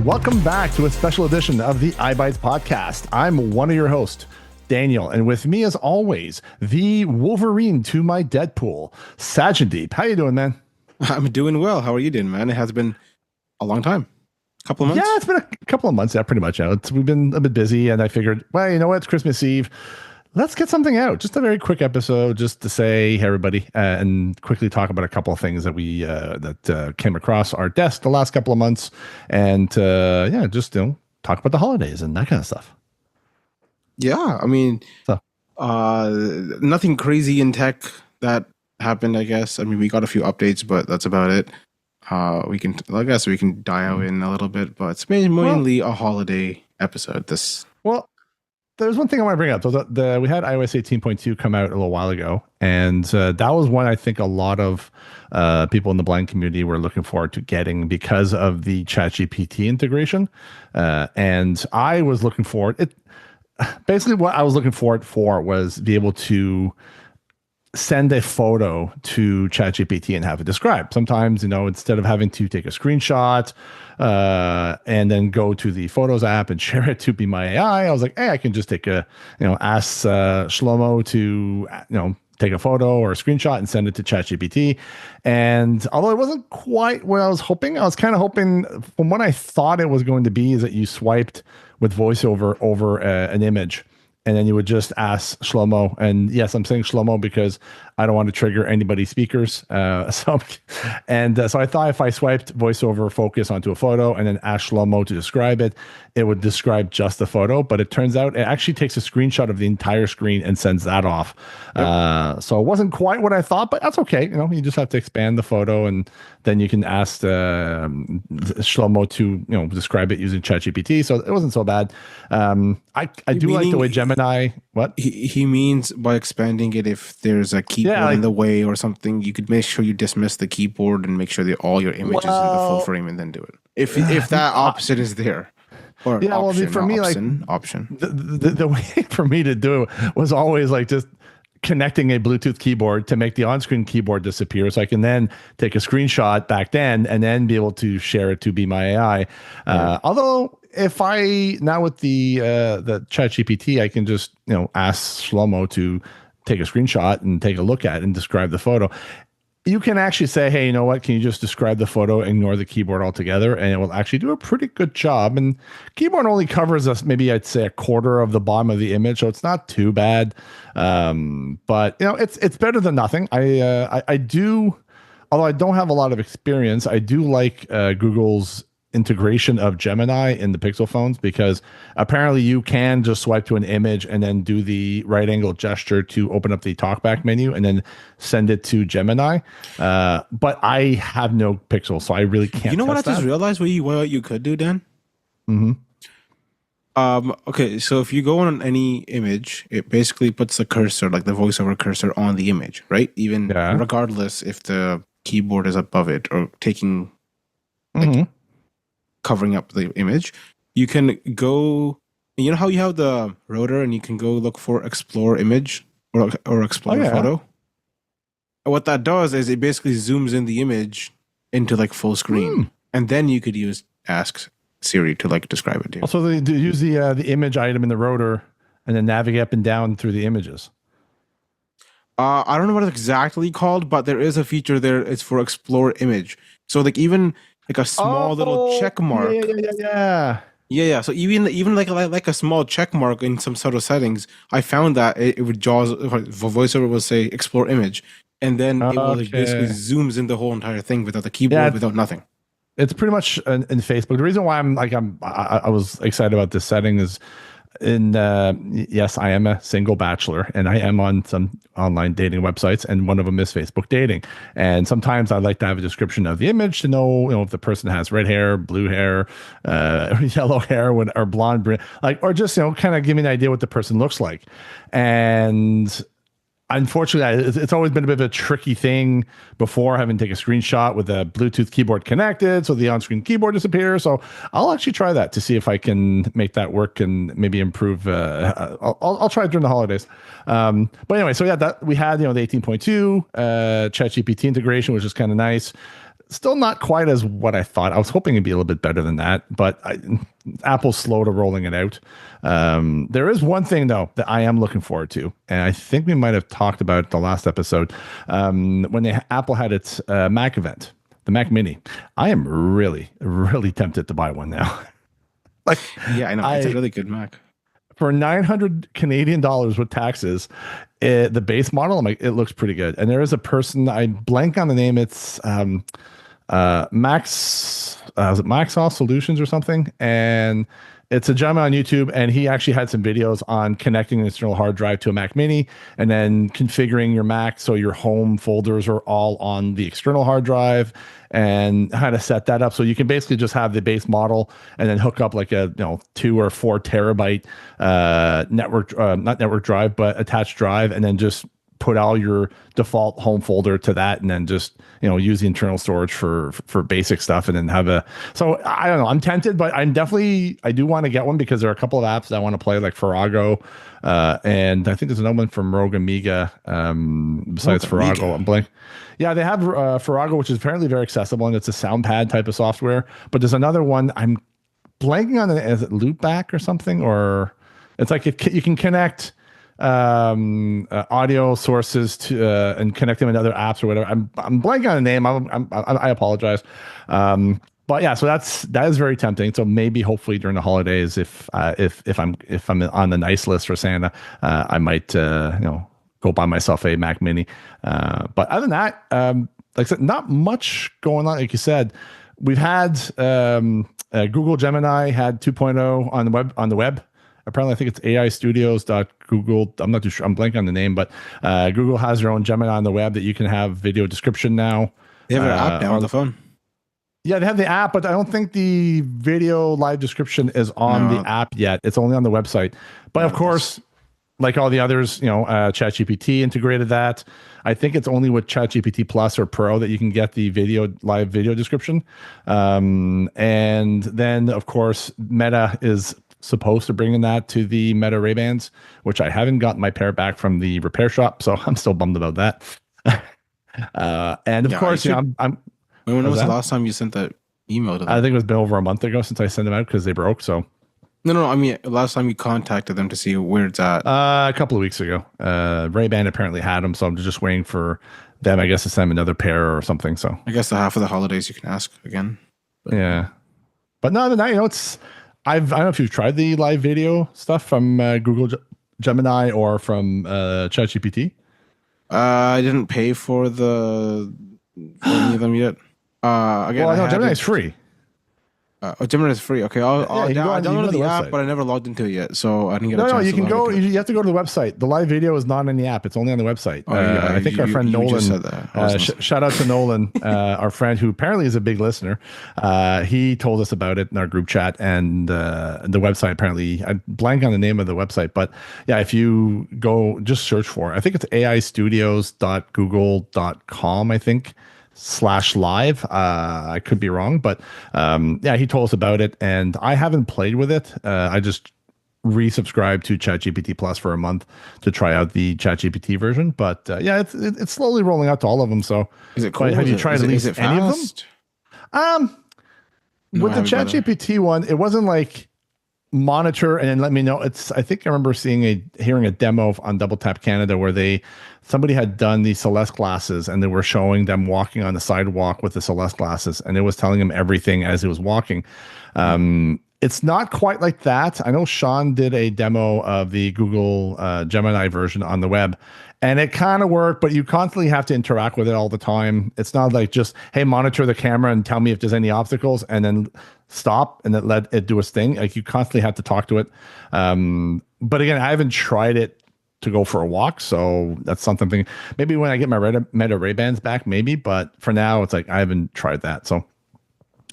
welcome back to a special edition of the eyeBytes podcast. I'm one of your hosts, Daniel, and with me, as always, the Wolverine to my Deadpool, Sajandeep. How you doing, man? I'm doing well. How are you doing, man? It has been a long time. A couple of months? Yeah, it's been a couple of months. Yeah, pretty much. We've been a bit busy, and I figured, well, you know what? It's Christmas Eve. Let's get something out. Just a very quick episode, just to say, hey, everybody, and quickly talk about a couple of things that we came across our desk the last couple of months, and just talk about the holidays and that kind of stuff. Yeah, I mean, nothing crazy in tech that happened. I guess. I mean, we got a few updates, but that's about it. We can dial in a little bit, but it's mainly a holiday episode. There's one thing I want to bring up. So we had iOS 18.2 come out a little while ago, and that was one I think a lot of people in the blind community were looking forward to getting because of the ChatGPT integration. And I was looking forward. Basically, what I was looking forward for was be able to send a photo to ChatGPT and have it described. Sometimes, instead of having to take a screenshot and then go to the Photos app and share it to Be My AI, I was like, hey, I can just take ask Shlomo to, take a photo or a screenshot and send it to ChatGPT. And although it wasn't quite what I was hoping, I was kind of hoping from what I thought it was going to be is that you swiped with voiceover over an image. And then you would just ask Shlomo, and yes, I'm saying Shlomo because I don't want to trigger anybody's speakers. So I thought if I swiped voiceover focus onto a photo and then asked Shlomo to describe it, it would describe just the photo. But it turns out it actually takes a screenshot of the entire screen and sends that off. Yep. So it wasn't quite what I thought, but that's okay. You just have to expand the photo, and then you can ask Shlomo to describe it using ChatGPT. So it wasn't so bad. I do like the way Gemini. What he means by expanding it, if there's a keyboard in the way or something, you could make sure you dismiss the keyboard and make sure that all your images in the full frame, and then do it. If that option is there. Or option, for me, option. The way for me to do it was always like just connecting a Bluetooth keyboard to make the on-screen keyboard disappear, so I can then take a screenshot back then and then be able to share it to Be My AI. Although if I now with the ChatGPT, I can just ask Shlomo to take a screenshot and take a look at it and describe the photo. You can actually say, hey, you know what? Can you just describe the photo, ignore the keyboard altogether? And it will actually do a pretty good job. And keyboard only covers us, maybe I'd say a quarter of the bottom of the image. So it's not too bad. But it's better than nothing. I do, although I don't have a lot of experience, I do like Google's integration of Gemini in the Pixel phones, because apparently you can just swipe to an image and then do the right angle gesture to open up the talkback menu and then send it to Gemini. But I have no Pixel, so I really can't. You know what I just realized what you could do, Dan? Mm-hmm. Okay, so if you go on any image, it basically puts the cursor, like the voiceover cursor, on the image, right? Even regardless if the keyboard is above it or taking covering up the image. You can go, you know how you have the rotor and you can go look for explore image or explore photo? What that does is it basically zooms in the image into like full screen. And then you could ask Siri to like describe it to you. Also, they use the image item in the rotor and then navigate up and down through the images. I don't know what it's exactly called, but there is a feature there. It's for explore image. So like even like a small little check mark. Yeah. So even like a small check mark in some sort of settings, I found that it would voiceover will say explore image, and then it will basically zooms in the whole entire thing without the keyboard, without nothing. It's pretty much in Facebook. The reason why I was excited about this setting is yes, I am a single bachelor and I am on some online dating websites, and one of them is Facebook dating. And sometimes I like to have a description of the image to know, if the person has red hair, blue hair, yellow hair, or blonde, or just, kind of give me an idea what the person looks like. And unfortunately, it's always been a bit of a tricky thing before, having to take a screenshot with a Bluetooth keyboard connected so the on-screen keyboard disappears. So I'll actually try that to see if I can make that work and maybe improve. I'll try it during the holidays. But anyway, so that we had the 18.2 ChatGPT integration, which is kind of nice. Still not quite as what I thought. I was hoping it'd be a little bit better than that, but Apple's slow to rolling it out. There is one thing though that I am looking forward to, and I think we might have talked about it the last episode when Apple had its Mac event, the Mac Mini. I am really, really tempted to buy one now. Like, yeah, I know it's a really good Mac for 900 Canadian dollars with taxes. The base model, I'm like, it looks pretty good. And there is a person, I blank on the name. It's Max, is it Maxoff Solutions or something? And it's a gentleman on YouTube, and he actually had some videos on connecting an external hard drive to a Mac Mini and then configuring your Mac so your home folders are all on the external hard drive, and how to set that up. So you can basically just have the base model and then hook up like a 2 or 4 terabyte network, not network drive, but attached drive, and then just put all your default home folder to that, and then just use the internal storage for basic stuff, and then have a. So I don't know, I'm tempted, but I do want to get one because there are a couple of apps that I want to play, like Farrago, and I think there's another one from Rogue Amiga besides Farrago. I'm blank. Yeah, they have Farrago, which is apparently very accessible, and it's a soundpad type of software. But there's another one I'm blanking on. Is it Loopback or something? Or it's like you can connect audio sources to and connect them in other apps or whatever. I'm blanking on the name. I apologize. But yeah, so that is very tempting. So maybe hopefully during the holidays, if I'm on the nice list for Santa, I might go buy myself a Mac Mini. But other than that, like I said, not much going on. Like you said, we've had Google Gemini had 2.0 on the web. Apparently, I think it's aistudios.google. I'm not too sure. I'm blanking on the name, but Google has their own Gemini on the web that you can have video description now. They have an app now on the phone. Yeah, they have the app, but I don't think the video live description is on the app yet. It's only on the website. But of course, like all the others, ChatGPT integrated that. I think it's only with ChatGPT Plus or Pro that you can get the live video description. And then, of course, Meta is supposed to bring in that to the Meta Ray-Bans, which I haven't gotten my pair back from the repair shop, so I'm still bummed about that. And of course, I'm. When was the last time you sent that email to them? I think it was been over a month ago since I sent them out because they broke. So. No. I mean, last time you contacted them to see where it's at. A couple of weeks ago. Ray-Ban apparently had them, so I'm just waiting for them, I guess, to send another pair or something. So. I guess the half of the holidays you can ask again. But. Yeah, but no, other than that, it's. I don't know if you've tried the live video stuff from Google Gemini or from ChatGPT. I didn't pay for any of them yet. Again, well, no, Gemini is free. Gemini is free. Okay, I downloaded the app, but I never logged into it yet, so I didn't get a chance. No, you can go. You have to go to the website. The live video is not in the app; it's only on the website. I think our friend Nolan. Just said that. Shout out to Nolan, our friend who apparently is a big listener. He told us about it in our group chat, and the website apparently. I blank on the name of the website, but yeah, if you go, just search for it. I think it's aistudios.google.com. I think. /live. I could be wrong, but yeah, he told us about it, and I haven't played with it. I just resubscribed to ChatGPT Plus for a month to try out the ChatGPT version. But yeah, it's slowly rolling out to all of them. So is it cool? Have you tried at least any of them? With the ChatGPT one, it wasn't like monitor and then let me know. I think I remember hearing a demo on Double Tap Canada where somebody had done the Celeste glasses and they were showing them walking on the sidewalk with the Celeste glasses, and it was telling him everything as he was walking. It's not quite like that. I know Sean did a demo of the Google Gemini version on the web, and it kind of worked, but you constantly have to interact with it all the time. It's not like just, hey, monitor the camera and tell me if there's any obstacles, and then stop and then let it do its thing. Like, you constantly have to talk to it. But again, I haven't tried it to go for a walk, so that's something. Maybe when I get my Meta Ray-Bans back, maybe. But for now, it's like I haven't tried that. So,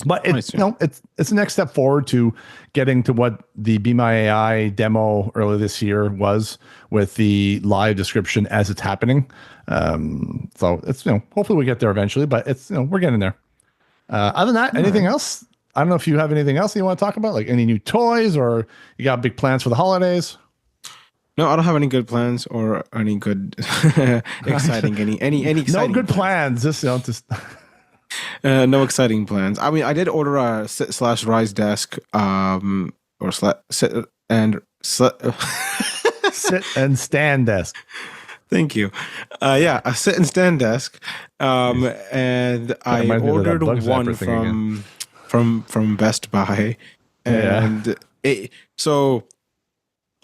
but it's the next step forward to getting to what the Be My AI demo earlier this year was, with the live description as it's happening. So it's hopefully we get there eventually, but it's we're getting there. Other than that, anything else? I don't know if you have anything else you want to talk about, like any new toys, or you got big plans for the holidays. No, I don't have any good plans or any good exciting any exciting. No good plans. Just No exciting plans. I mean, I did order a sit/rise desk, or sit and sit stand desk. Thank you. Yeah, a sit and stand desk. And I ordered one from Best Buy, and so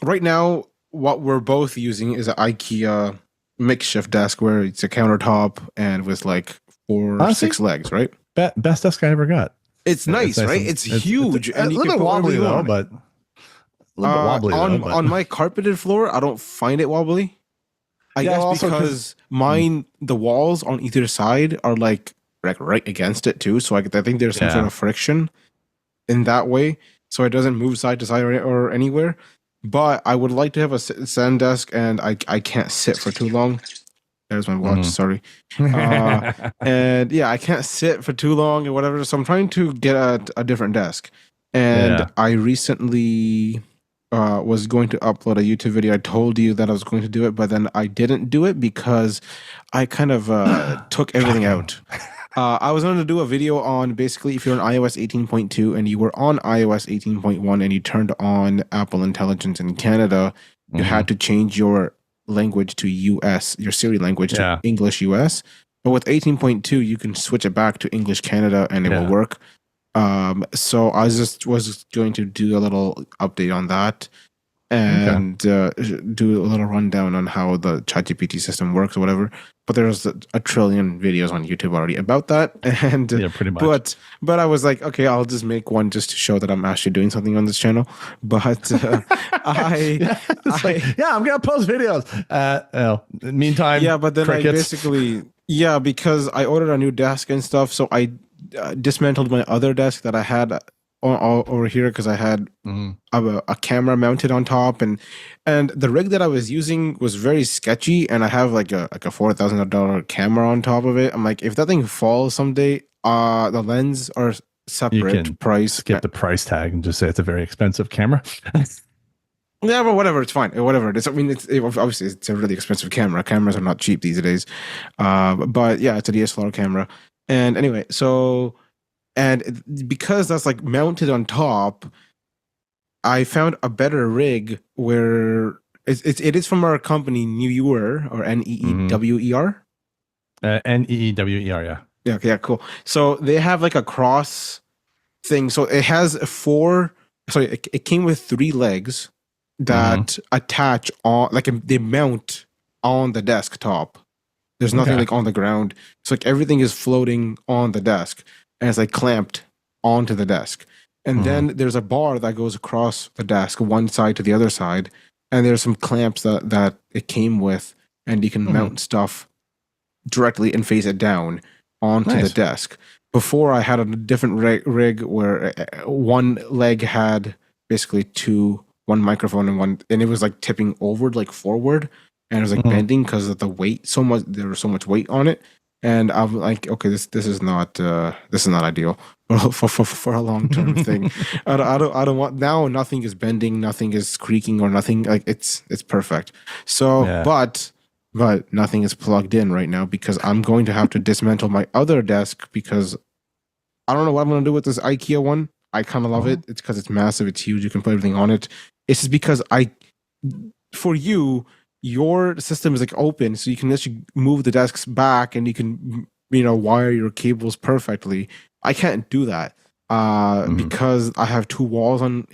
right now what we're both using is an IKEA makeshift desk where it's a countertop and with like 4 or 6 legs, right? Best desk I ever got. It's nice, right? It's huge, and a little bit wobbly though, but a little bit wobbly on my carpeted floor. I don't find it wobbly. I guess because mine, the walls on either side are like right against it too. So I think there's some sort of friction in that way, so it doesn't move side to side or anywhere. But I would like to have a stand desk, and I can't sit for too long. There's my watch. Sorry. And yeah, I can't sit for too long or whatever. So I'm trying to get a different desk. And I recently was going to upload a YouTube video. I told you that I was going to do it, but then I didn't do it because I kind of took everything out. I was going to do a video on basically if you're on iOS 18.2 and you were on iOS 18.1 and you turned on Apple Intelligence in Canada, you had to change your language to US, your Siri language to English US. But with 18.2, you can switch it back to English Canada and it will work. So I was going to do a little update on that and do a little rundown on how the ChatGPT system works or whatever. But there's a trillion videos on YouTube already about that, and pretty much. But I was like, okay, I'll just make one just to show that I'm actually doing something on this channel. But I'm gonna post videos. Meantime, but then crickets. Because I ordered a new desk and stuff, so I dismantled my other desk that I had over here because I had a camera mounted on top, and the rig that I was using was very sketchy, and I have like a $4,000 camera on top of it. I'm like, if that thing falls someday, the lens are separate. You can price. Skip the price tag and just say it's a very expensive camera. Yeah, but whatever, it's fine. Whatever it is. I mean, obviously it's a really expensive camera. Cameras are not cheap these days. But yeah, it's a DSLR camera. And anyway, and because that's like mounted on top, I found a better rig where it is from our company Neewer, or Neewer. Neewer, yeah. Yeah, cool. So they have like a cross thing. So it has it came with 3 legs that attach on, like they mount on the desktop. There's nothing like on the ground. So like everything is floating on the desk, and it's like clamped onto the desk. And then there's a bar that goes across the desk, one side to the other side, and there's some clamps that it came with, and you can mount stuff directly and face it down onto the desk. Before I had a different rig where one leg had basically one microphone and it was like tipping over like forward, and it was like bending because of the weight. There was so much weight on it, and I'm like, okay, this is not ideal for a long term thing. I don't want, now nothing is bending, nothing is creaking or nothing, like it's perfect. So but nothing is plugged in right now because I'm going to have to dismantle my other desk because I don't know what I'm going to do with this IKEA one. I kind of love it. It's because it's massive, it's huge, you can put everything on it. It's just because for you, your system is like open, so you can actually move the desks back and you can, wire your cables perfectly. I can't do that because I have 2 walls on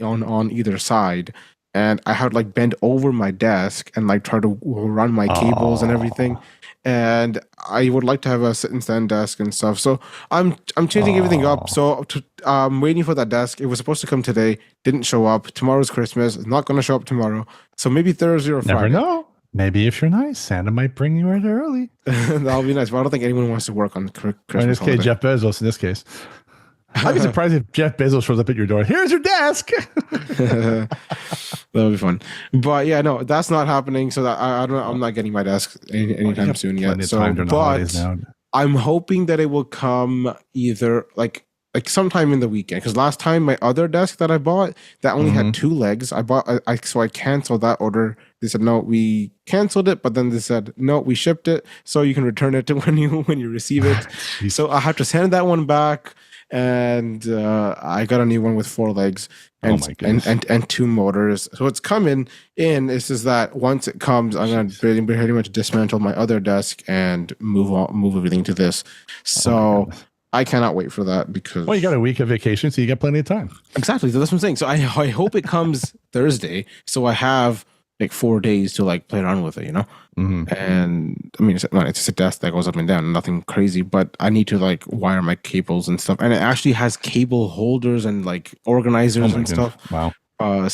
either side, and I have to like bend over my desk and like try to run my cables and everything. And I would like to have a sit and stand desk and stuff. So I'm changing everything up. So I'm waiting for that desk. It was supposed to come today, didn't show up. Tomorrow's Christmas. It's not going to show up tomorrow. So maybe Thursday or Friday. Never know. Maybe if you're nice, Santa might bring you in early. That'll be nice. But I don't think anyone wants to work on Christmas. In this case, Jeff Bezos. In this case, I'd be surprised if Jeff Bezos shows up at your door. Here's your desk. That'll be fun. But yeah, no, that's not happening. So that I don't. I'm not getting my desk anytime soon yet. So, but I'm hoping that it will come either like sometime in the weekend. Because last time my other desk that I bought that only had 2 legs. I canceled that order They said no, we canceled it, but then they said no, we shipped it, so you can return it to when you receive it. So I have to send that one back, and I got a new one with 4 legs and 2 motors. So it's coming in. It's just that once it comes, I'm gonna pretty much dismantle my other desk and move everything to this. So I cannot wait for that because you got a week of vacation, so you got plenty of time. Exactly. So that's what I'm saying. So I hope it comes Thursday, so I have like 4 days to like play around with it, And I mean, it's just a desk that goes up and down, nothing crazy. But I need to like wire my cables and stuff, and it actually has cable holders and like organizers and stuff. Wow. I'm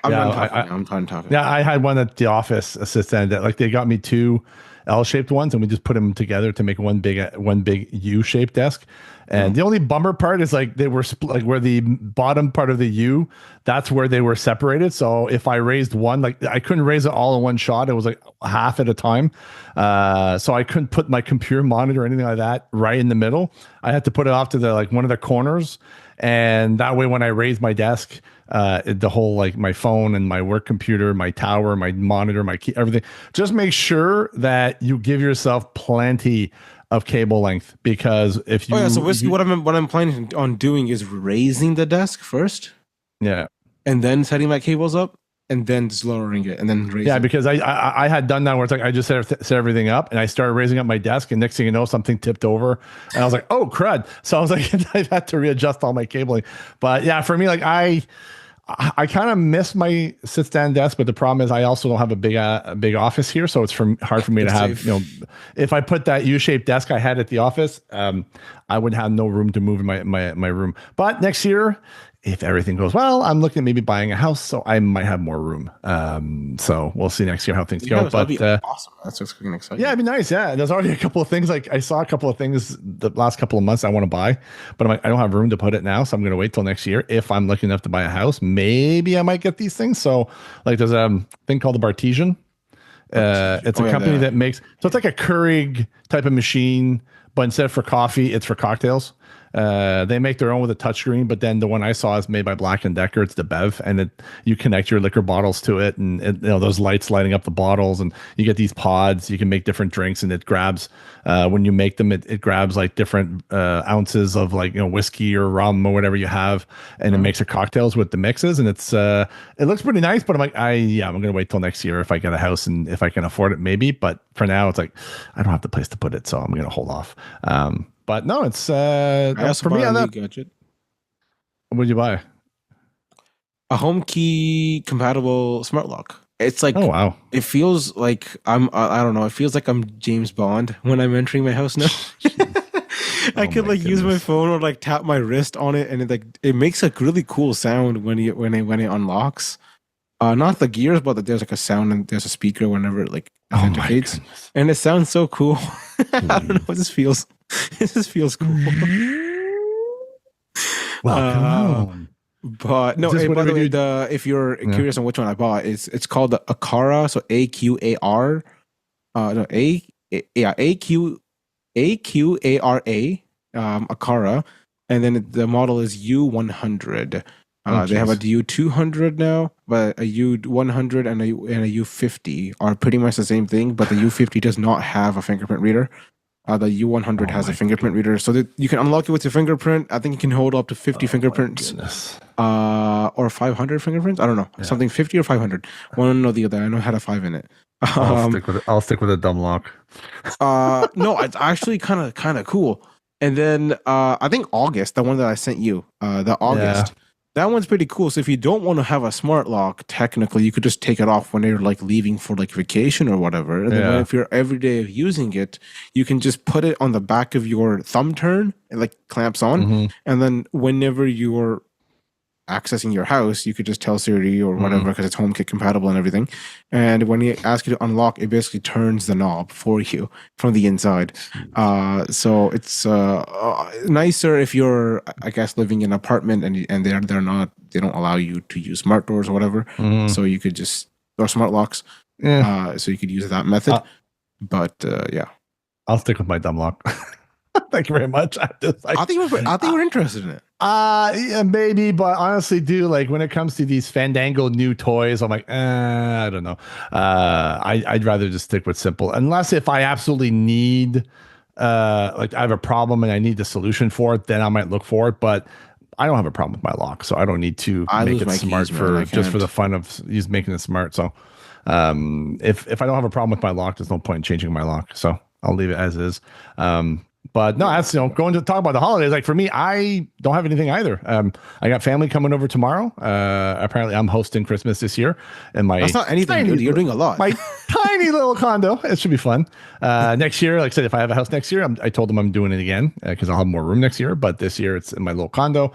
done talking. Yeah, I had one at the office assistant that like they got me 2 L-shaped ones, and we just put them together to make one big U-shaped desk. And the only bummer part is like they were like where the bottom part of the U, that's where they were separated. So if I raised one, like I couldn't raise it all in one shot. It was like half at a time. So I couldn't put my computer monitor or anything like that right in the middle. I had to put it off to the like one of the corners. And that way, when I raised my desk, the whole like my phone and my work computer, my tower, my monitor, my key, everything, just make sure that you give yourself plenty of cable length, because if you so basically what I'm planning on doing is raising the desk first, and then setting my cables up, and then just lowering it, and then raising. Yeah, because I had done that where it's like I just set everything up, and I started raising up my desk, and next thing you know, something tipped over, and I was like, oh crud! So I was like, I had to readjust all my cabling. But yeah, for me, like I kind of miss my sit-stand desk, but the problem is I also don't have a big office here, so it's hard for me to have, if I put that U-shaped desk I had at the office, I would have no room to move in my room. But next year, if everything goes well, I'm looking at maybe buying a house, so I might have more room. So we'll see next year how things go. But awesome. That's what's going exciting. Yeah, it'd be nice. Yeah, there's already a couple of things. Like I saw a couple of things the last couple of months I want to buy, but I'm like, I don't have room to put it now, so I'm going to wait till next year. If I'm lucky enough to buy a house, maybe I might get these things. So like, there's a thing called the Bartesian. It's a company that makes, so it's like a Keurig type of machine, but instead of for coffee, it's for cocktails. They make their own with a touchscreen, but then the one I saw is made by Black & Decker. It's the Bev, and you connect your liquor bottles to it, and those lights lighting up the bottles, and you get these pods. You can make different drinks, and it grabs when you make them, it grabs like different ounces of like whiskey or rum or whatever you have, and it makes the cocktails with the mixes, and it looks pretty nice. But I'm like, I'm gonna wait till next year if I get a house and if I can afford it, maybe. But for now, it's like I don't have the place to put it, so I'm gonna hold off. But no, it's for me on that gadget. What did you buy? A HomeKey compatible smart lock. It's like, oh wow, it feels like I don't know. It feels like I'm James Bond when I'm entering my house now. I could like use my phone or like tap my wrist on it, and it makes a really cool sound when it unlocks. Not the gears, but there's like a sound and there's a speaker whenever it like authenticates, and it sounds so cool. I don't know what this feels. It just feels cool. Well, come on. But no, hey, by the way, if you're curious on which one I bought, it's called the Aqara, so AQAR. AQARA, Aqara, and then the model is U100. They have a U200 now, but a U100 and a U50 are pretty much the same thing, but the U50 does not have a fingerprint reader. The U100 has a fingerprint reader, so that you can unlock it with your fingerprint. I think you can hold up to 50 fingerprints, or 500 fingerprints. I don't know, something 50 or 500. One or the other. I know it had a 5 in it. I'll stick with a dumb lock. No, it's actually kind of cool. And then I think August, the one that I sent you, that one's pretty cool. So if you don't want to have a smart lock, technically you could just take it off when you're like leaving for like vacation or whatever. And then if you're every day of using it, you can just put it on the back of your thumb turn. It like clamps on, and then whenever you're accessing your house, you could just tell Siri or whatever, because it's HomeKit compatible and everything. And when you ask you to unlock, it basically turns the knob for you from the inside. So it's nicer if you're, I guess, living in an apartment and they don't allow you to use smart doors or whatever. So you could just, or smart locks. So you could use that method. But I'll stick with my dumb lock. Thank you very much. I think we're interested in it. Yeah, maybe, but honestly, like when it comes to these Fandango new toys, I'm like, I don't know. I'd rather just stick with simple, unless if I absolutely need, like I have a problem and I need the solution for it, then I might look for it. But I don't have a problem with my lock, so I don't need to make it smart just for the fun of making it smart. So, if I don't have a problem with my lock, there's no point in changing my lock. So I'll leave it as is. But no, that's, going to talk about the holidays. Like for me, I don't have anything either. I got family coming over tomorrow. Apparently I'm hosting Christmas this year in my, that's not anything, dude. You're doing a lot. My tiny little condo. It should be fun. Next year, like I said, if I have a house next year, I told them I'm doing it again because I'll have more room next year. But this year it's in my little condo.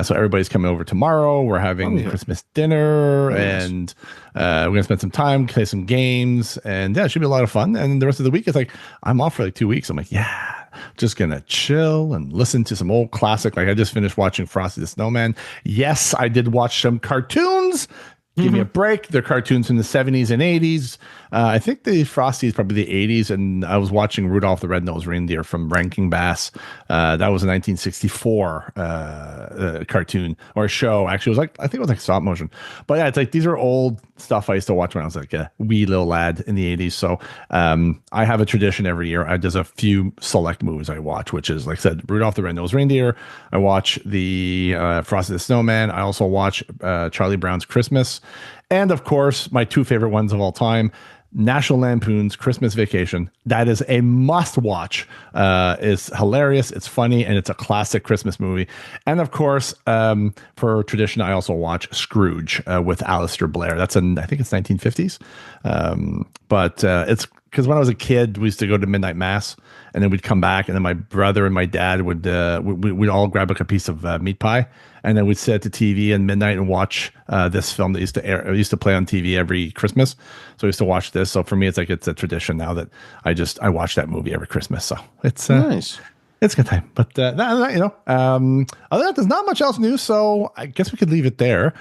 So everybody's coming over tomorrow. We're having Christmas dinner and we're going to spend some time, play some games, and yeah, it should be a lot of fun. And the rest of the week, it's like, I'm off for like 2 weeks. I'm like, yeah, just going to chill and listen to some old classic. Like I just finished watching Frosty the Snowman. Yes, I did watch some cartoons. Give me a break. They're cartoons from the 70s and 80s. I think the Frosty is probably the 80s. And I was watching Rudolph the Red-Nosed Reindeer from Rankin Bass. That was a 1964 cartoon or show. Actually, it was like, I think it was like stop motion. But yeah, it's like these are old stuff I used to watch when I was like a wee little lad in the 80s. So I have a tradition every year. There's a few select movies I watch, which is, like I said, Rudolph the Red-Nosed Reindeer. I watch the Frosty the Snowman. I also watch Charlie Brown's Christmas. And of course, my two favorite ones of all time, National Lampoon's Christmas Vacation. That is a must watch. It's hilarious, it's funny, and it's a classic Christmas movie. And of course, for tradition, I also watch Scrooge with Alistair Blair. That's I think it's 1950s. But it's because when I was a kid, we used to go to midnight mass, and then we'd come back, and then my brother and my dad we'd all grab like a piece of meat pie, and then we'd sit at the TV at midnight and watch this film that used to play on TV every Christmas. So I used to watch this. So for me, it's a tradition now that I watch that movie every Christmas. So it's nice. It's a good time. But other than that, there's not much else new. So I guess we could leave it there.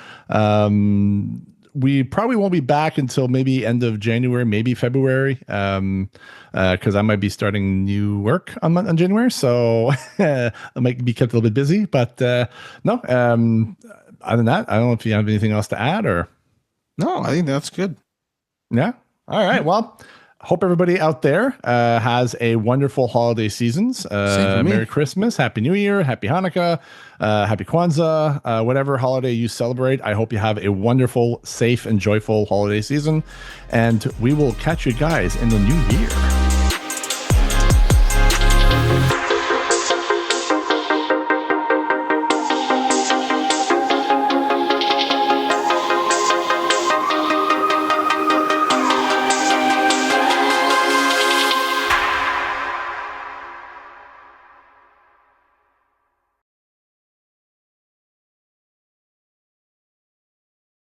We probably won't be back until maybe end of January, maybe February, because I might be starting new work on January. So I might be kept a little bit busy. But no, other than that, I don't know if you have anything else to add or. No, I think that's good. Yeah. All right. Well, hope everybody out there has a wonderful holiday seasons. Merry Christmas, Happy New Year, Happy Hanukkah, Happy Kwanzaa, whatever holiday you celebrate. I hope you have a wonderful, safe, and joyful holiday season. And we will catch you guys in the new year.